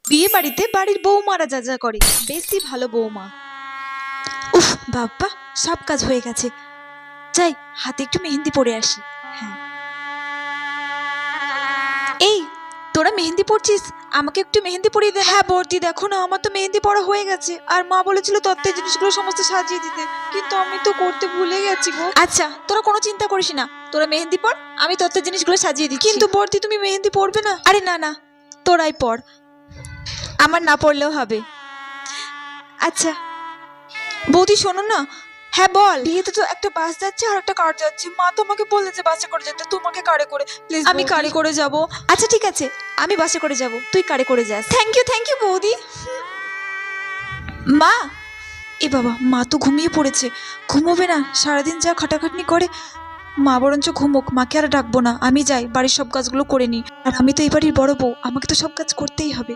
বিয়ে বাড়িতে বাড়ির বৌমারা যা যা করে, বেশি ভালো বৌমা। উফ বাবা, সব কাজ হয়ে গেছে। যাই, হাতে একটু মেহেন্দি পরে আসি। হ্যাঁ, এই তোরা মেহেন্দি পরছিস, আমাকে একটু মেহেন্দি পরিয়ে দে। হ্যাঁ বর্দি, দেখো না আমার তো মেহেন্দি পরা হয়ে গেছে, আর মা বলেছিল তত্ত্বের জিনিসগুলো সমস্ত সাজিয়ে দিতে, কিন্তু আমি তো করতে ভুলে গেছি গো। আচ্ছা তোরা কোনো চিন্তা করিস না, তোরা মেহেন্দি পর, আমি তত্ত্বের জিনিসগুলো সাজিয়ে দিচ্ছি। কিন্তু বর্দি, তুমি মেহেন্দি পরবে না? আরে না না, তোরাই পর, আমার না পড়লেও হবে। আচ্ছা বৌদি শোনো না। হ্যাঁ বল। বিয়েতে তো একটা বাস যাচ্ছে আর একটা কার যাচ্ছে, মা তোমাকে বলেছে বাসে করে যেতে, তোমাকে কারে করে প্লিজ। আমি কারে করে যাব। আচ্ছা ঠিক আছে, আমি বাসে করে যাব, তুই কারে করে যাস। থ্যাংক ইউ বৌদি। মা, এ বাবা, মা তো ঘুমিয়ে পড়েছে। ঘুমোবে না, সারাদিন যা খাটাখাটনি করে। মা বরঞ্চ ঘুমোক, মাকে আর ডাকবো না, আমি যাই বাড়ির সব কাজগুলো করে নিই। আর আমি তো এই বাড়ির বড় বউ, আমাকে তো সব কাজ করতেই হবে।